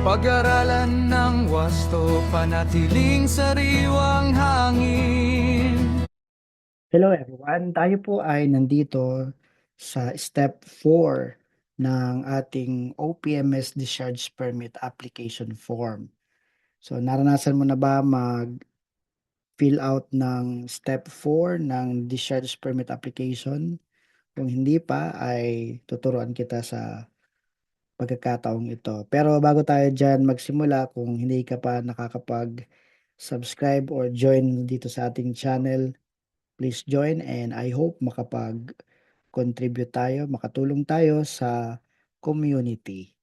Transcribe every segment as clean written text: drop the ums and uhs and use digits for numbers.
Pag-aralan ng wasto, panatiling sariwang hangin. Hello everyone, tayo po ay nandito sa step 4 ng ating OPMS Discharge Permit Application Form. So naranasan mo na ba mag-fill out ng step 4 ng Discharge Permit Application? Kung hindi pa ay tuturuan kita sa pagkakataong ito. Pero bago tayo dyan magsimula, kung hindi ka pa nakakapag-subscribe or join dito sa ating channel, please join and I hope makapag-contribute tayo, makatulong tayo sa community.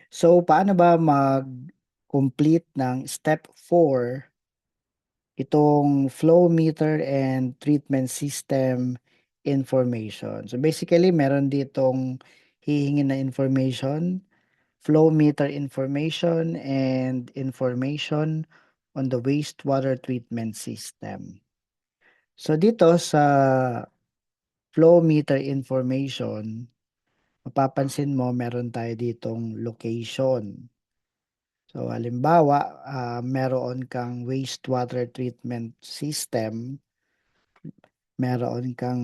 So, paano ba mag-complete ng step 4 itong flow meter and treatment system information? So, basically, meron ditong hihingin na information, flow meter information and information on the wastewater treatment system. So dito sa flow meter information, mapapansin mo meron tayo ditong location. So halimbawa, meron kang wastewater treatment system, meron kang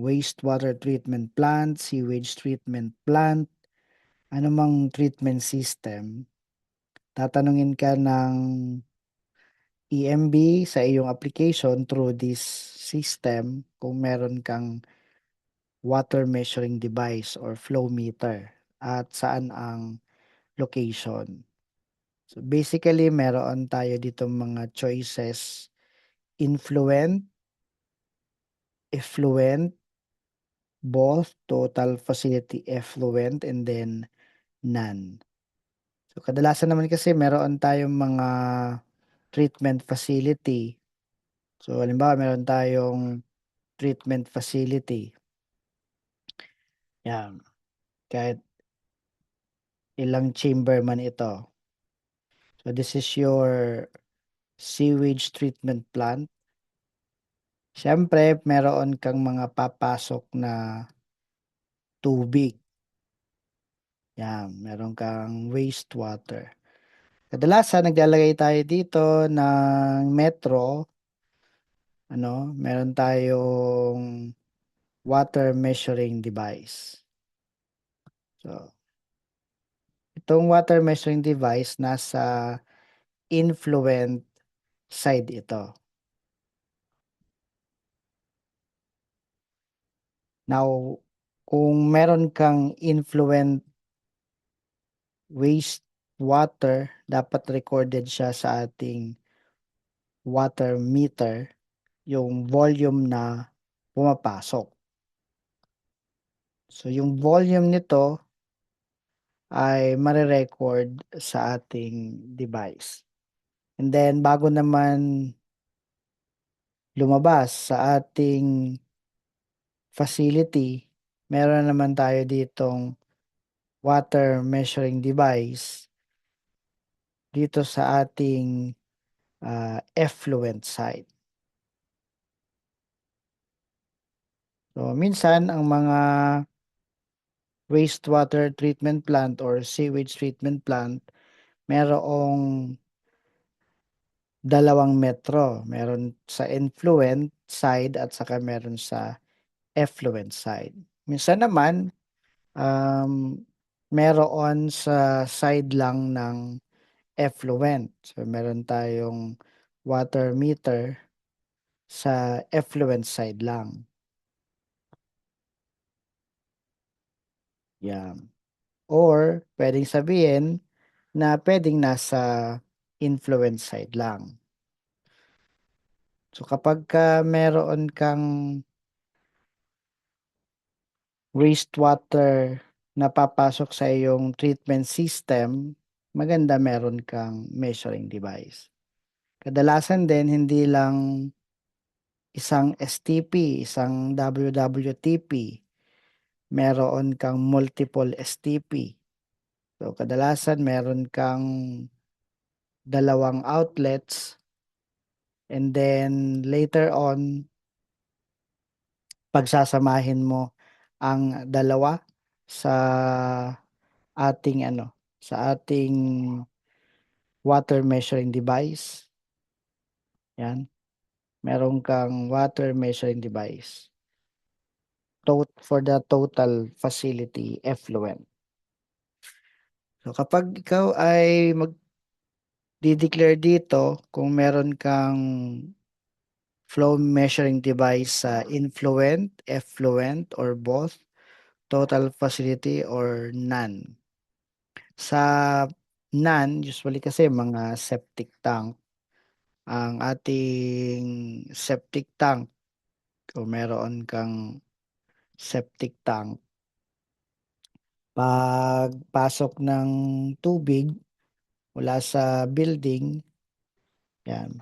wastewater treatment plant, sewage treatment plant, anumang treatment system, tatanungin ka ng EMB sa iyong application through this system kung meron kang water measuring device or flow meter at saan ang location. So basically, meron tayo dito mga choices: influent, effluent, both, total facility effluent, and then none. So kadalasan naman kasi meron tayong mga treatment facility. So halimbawa, meron tayong treatment facility. Yan. Kahit ilang chamber man ito. So this is your sewage treatment plant. Siyempre, meron kang mga papasok na tubig. Yan, meron kang wastewater. Kadalasan, naglalagay tayo dito ng metro. Meron tayong water measuring device. So, itong water measuring device, nasa influent side ito. Now, kung meron kang influent wastewater, dapat recorded siya sa ating water meter, yung volume na pumapasok. So, yung volume nito ay marirecord sa ating device. And then, bago naman lumabas sa ating facility, meron naman tayo ditong water measuring device dito sa ating effluent side. So, minsan, ang mga wastewater treatment plant or sewage treatment plant, merong dalawang metro. Meron sa influent side at saka meron sa effluent side. Minsan naman, meron sa side lang ng effluent. So, meron tayong water meter sa effluent side lang. Yan. Or, pwedeng sabihin na pwedeng nasa influent side lang. So, kapag meron kang wastewater na papasok sa iyong treatment system, maganda meron kang measuring device. Kadalasan din, hindi lang isang STP, isang WWTP, meron kang multiple STP. So, kadalasan meron kang dalawang outlets and then later on, pagsasamahin mo ang dalawa sa ating sa ating water measuring device. Yan. Meron kang water measuring device. For the total facility effluent. So kapag ikaw ay mag-declare dito kung meron kang flow measuring device sa influent, effluent, or both, total facility, or none. Sa none, usually kasi mga septic tank, ang ating septic tank, kung meron kang septic tank, pagpasok ng tubig mula sa building, yan,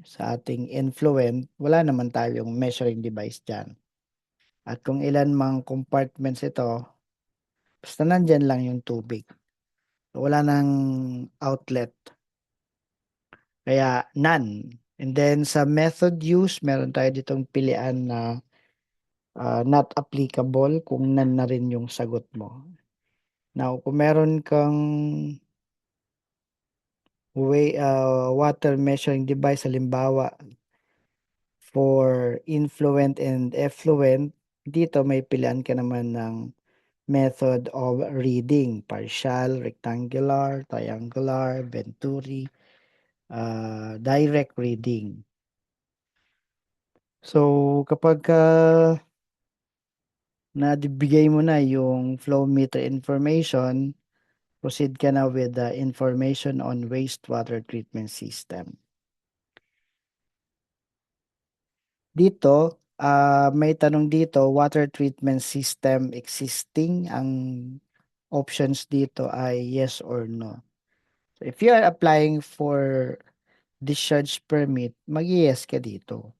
sa ating influent, wala naman tayong measuring device dyan. At kung ilan mang compartments ito, basta nandyan lang yung tubig. Wala nang outlet. Kaya none. And then sa method use, meron tayo ditong pilian na not applicable kung none na rin yung sagot mo. Now, kung meron kang water measuring device, halimbawa, for influent and effluent, dito may pilian ka naman ng method of reading, partial, rectangular, triangular, venturi, direct reading. So, kapag nabigay mo na yung flow meter information, proceed ka na with the information on wastewater treatment system. Dito, may tanong dito, water treatment system existing? Ang options dito ay yes or no. So, if you are applying for discharge permit, mag-yes ka dito.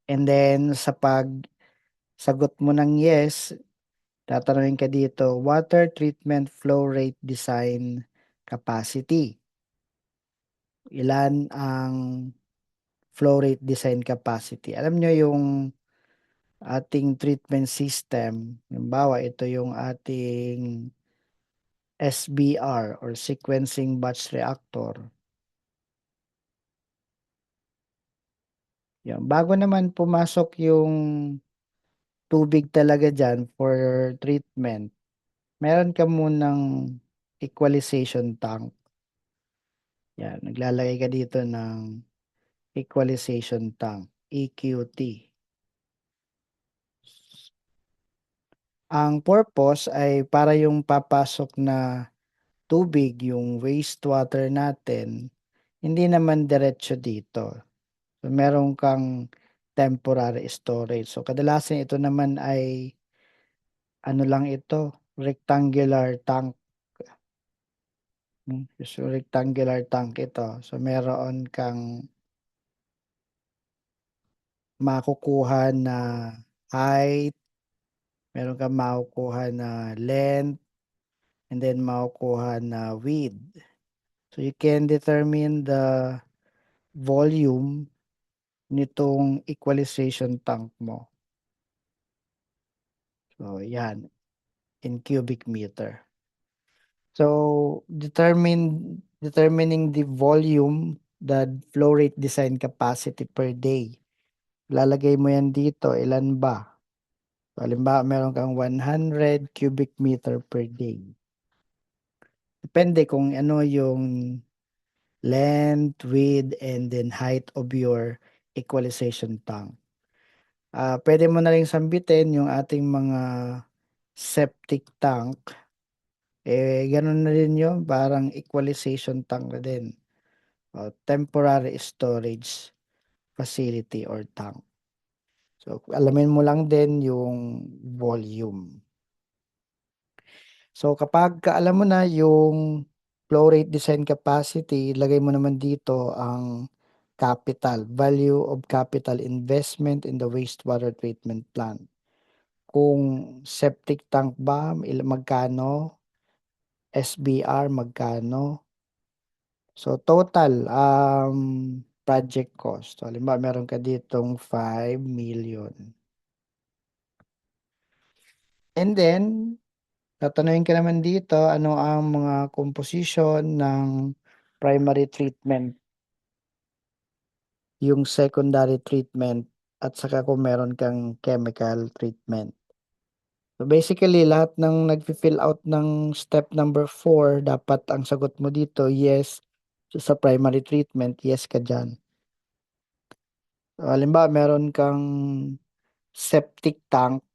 And then, sa sagot mo ng yes, tatanungin ka dito, water treatment flow rate design capacity. Ilan ang flow rate design capacity? Alam nyo yung ating treatment system, halimbawa ito yung ating SBR or sequencing batch reactor. Yan. Bago naman pumasok yung tubig talaga dyan for treatment, meron ka munang equalization tank. Yan, naglalagay ka dito ng equalization tank, EQT. Ang purpose ay para yung papasok na tubig, yung wastewater natin, hindi naman diretso dito. So, meron kang temporary storage. So, kadalasan ito naman ay ano lang ito, rectangular tank. So, rectangular tank ito. So, meron kang makukuha na height, meron kang makukuha na length, and then makukuha na width. So, you can determine the volume nitong equalization tank mo. So, yan, in cubic meter. So, determining the volume, the flow rate design capacity per day. Lalagay mo yan dito, ilan ba? So, halimbawa, meron kang 100 cubic meter per day. Depende kung ano yung length, width, and then height of your equalization tank. Pwede mo na rin sambitin yung ating mga septic tank. Ganun na rin yun, parang equalization tank na din. Temporary storage facility or tank. So, alamin mo lang din yung volume. So, kapag alam mo na yung flow rate design capacity, lagay mo naman dito ang capital, value of capital investment in the wastewater treatment plant. Kung septic tank ba, magkano? SBR, magkano? So, total project cost. So, halimbawa, meron ka ditong 5 million. And then, tatanungin ka naman dito, ano ang mga composition ng primary treatment, yung secondary treatment, at saka kung meron kang chemical treatment. So basically, lahat ng nag-fill out ng step number 4, dapat ang sagot mo dito, yes. So, sa primary treatment, yes ka dyan. So, halimbawa, meron kang septic tank.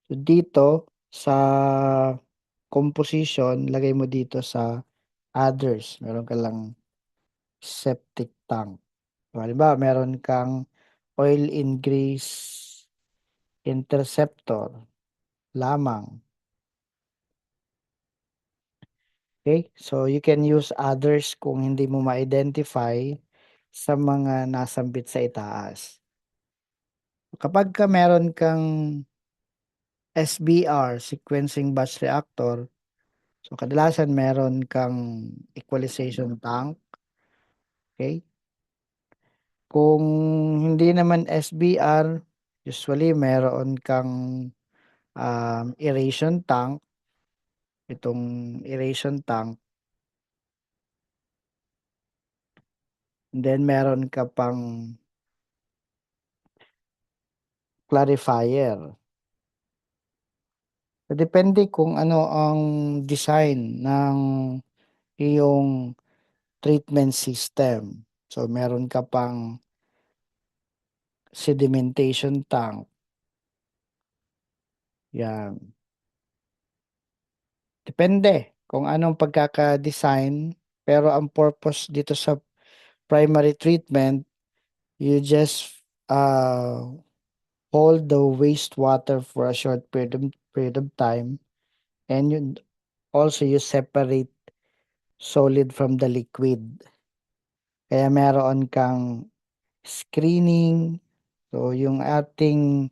So, dito, sa composition, lagay mo dito sa others. Meron ka lang septic tank. So, halimbawa, meron kang oil ingress interceptor lamang. Okay? So, you can use others kung hindi mo ma-identify sa mga nasambit sa itaas. Kapag ka meron kang SBR, sequencing batch reactor, so kadalasan meron kang equalization tank. Okay? Kung hindi naman SBR, usually meron kang aeration tank. Itong aeration tank. And then meron ka pang clarifier. So, depende kung ano ang design ng iyong treatment system. So, meron ka pang sedimentation tank. Yan. Depende kung anong pagkaka-design. Pero ang purpose dito sa primary treatment, you just hold the wastewater for a short period of time, and you separate solid from the liquid. Kaya meron kang screening. So, yung ating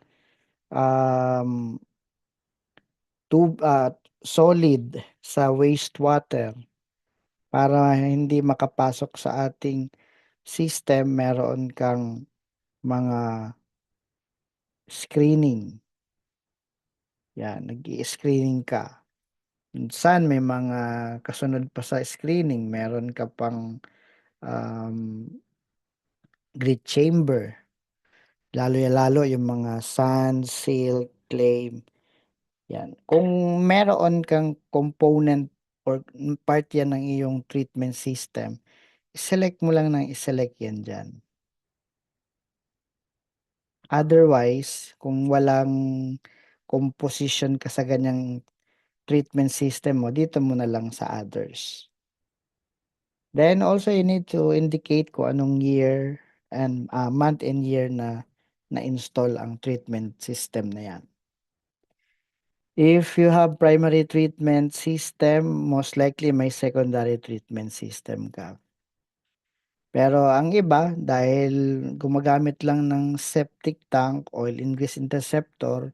um, solid sa wastewater, para hindi makapasok sa ating system, meron kang mga screening. Yan, nag-i-screening ka. Minsan may mga kasunod pa sa screening, meron ka pang um, grit chamber. Lalo yung mga sand, silt, clay. Yan. Kung meron kang component or part yan ng iyong treatment system, select mo lang ng iselect yan dyan. Otherwise, kung walang composition ka sa ganyang treatment system mo, dito mo na lang sa others. Then also you need to indicate kung anong year and month and year na na-install ang treatment system na yan. If you have primary treatment system, most likely may secondary treatment system ka. Pero ang iba, dahil gumagamit lang ng septic tank, oil ingress interceptor,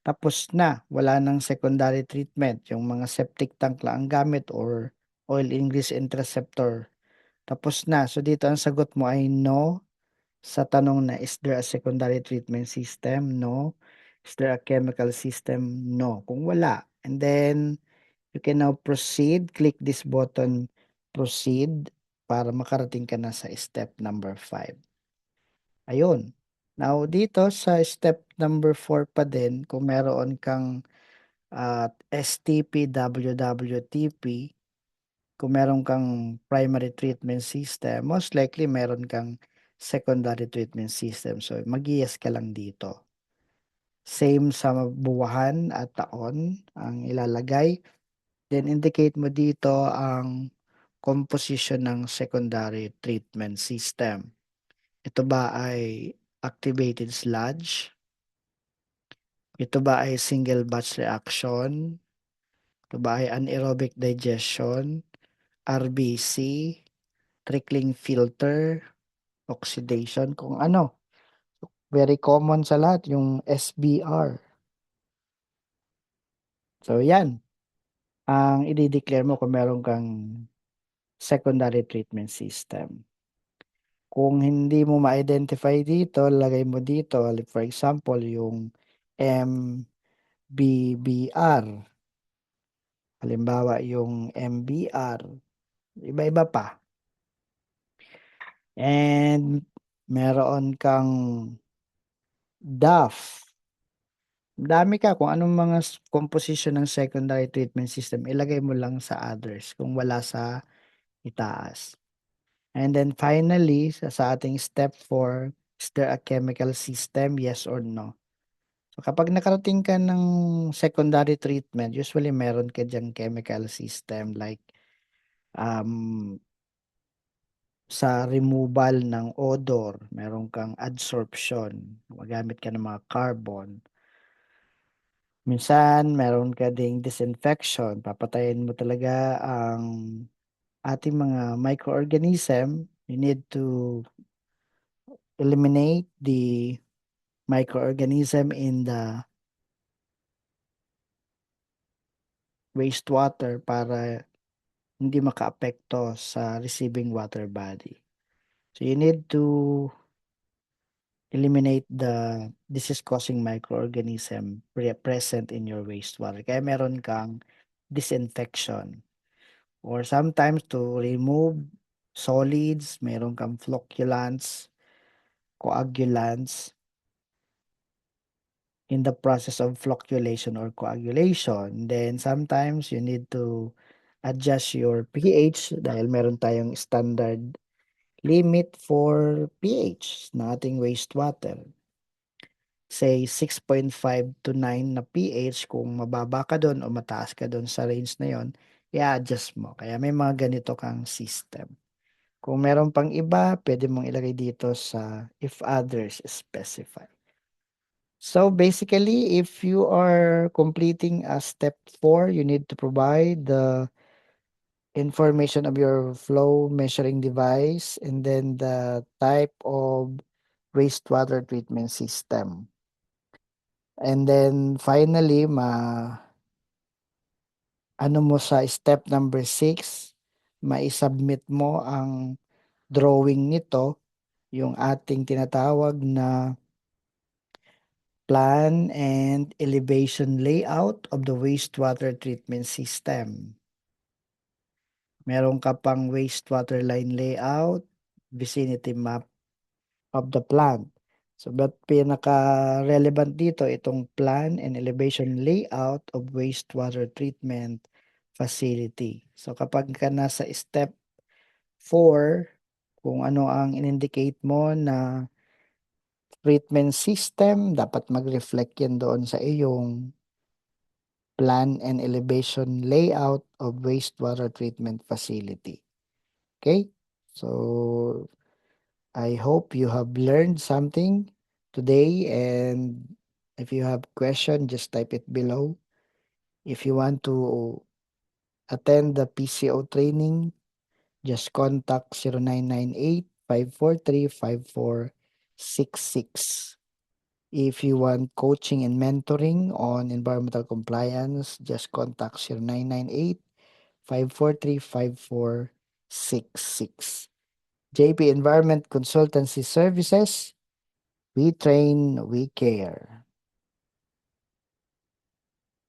tapos na, wala nang secondary treatment. Yung mga septic tank lang ang gamit or oil ingress interceptor. Tapos na. So dito ang sagot mo ay no. Sa tanong na, is there a secondary treatment system? No. Is there a chemical system? No. Kung wala. And then, you can now proceed. Click this button, proceed, para makarating ka na sa step number 5. Ayun. Now, dito sa step number 4 pa din, kung meron kang STP, WWTP, kung meron kang primary treatment system, most likely meron kang secondary treatment system. So, mag-yes ka lang dito. Same sa buwan at taon ang ilalagay. Then, indicate mo dito ang composition ng secondary treatment system. Ito ba ay activated sludge? Ito ba ay single batch reaction? Ito ba ay anaerobic digestion? RBC? Trickling filter? Oxidation? Kung ano. Very common sa lahat, yung SBR. So, yan. Ang i-declare mo kung meron kang secondary treatment system. Kung hindi mo ma-identify dito, lagay mo dito, like for example, yung BBR. Halimbawa, yung MBR. Iba-iba pa. And meron kang DAF. Dami ka kung anong mga composition ng secondary treatment system, ilagay mo lang sa others kung wala sa itaas. And then finally, sa ating step 4, is there a chemical system? Yes or no? So kapag nakarating ka ng secondary treatment, usually meron ka diyang chemical system like um, sa removal ng odor, meron kang adsorption, magamit ka ng mga carbon. Minsan, meron ka ding disinfection, papatayin mo talaga ang ating mga microorganism. You need to eliminate the microorganism in the wastewater para hindi makaapekto sa receiving water body. So you need to eliminate the disease-causing microorganism present in your wastewater. Kaya meron kang disinfection. Or sometimes to remove solids, meron kang flocculants, coagulants, in the process of flocculation or coagulation. Then sometimes you need to adjust your pH dahil meron tayong standard limit for pH ng ating wastewater. Say 6.5 to 9 na pH, kung mababa ka doon o mataas ka doon sa range na yon, i-adjust mo. Kaya may mga ganito kang system. Kung meron pang iba, pwede mong ilagay dito sa if others specify. So basically, if you are completing a step 4, you need to provide the information of your flow measuring device and then the type of wastewater treatment system. And then finally, ano mo sa step number 6, mai-submit mo ang drawing nito, yung ating tinatawag na plan and elevation layout of the wastewater treatment system. Meron ka pang wastewater line layout, vicinity map of the plant. So, but pinaka-relevant dito itong plan and elevation layout of wastewater treatment facility. So, kapag ka nasa step 4, kung ano ang in-indicate mo na treatment system, dapat mag-reflect yan doon sa iyong plan and elevation layout of wastewater treatment facility. Okay? So, I hope you have learned something today, and if you have question, just type it below. If you want to attend the PCO training, just contact 0998-543-5466. If you want coaching and mentoring on environmental compliance, just contact 0998-543-5466. JP Environment Consultancy Services, we train, we care.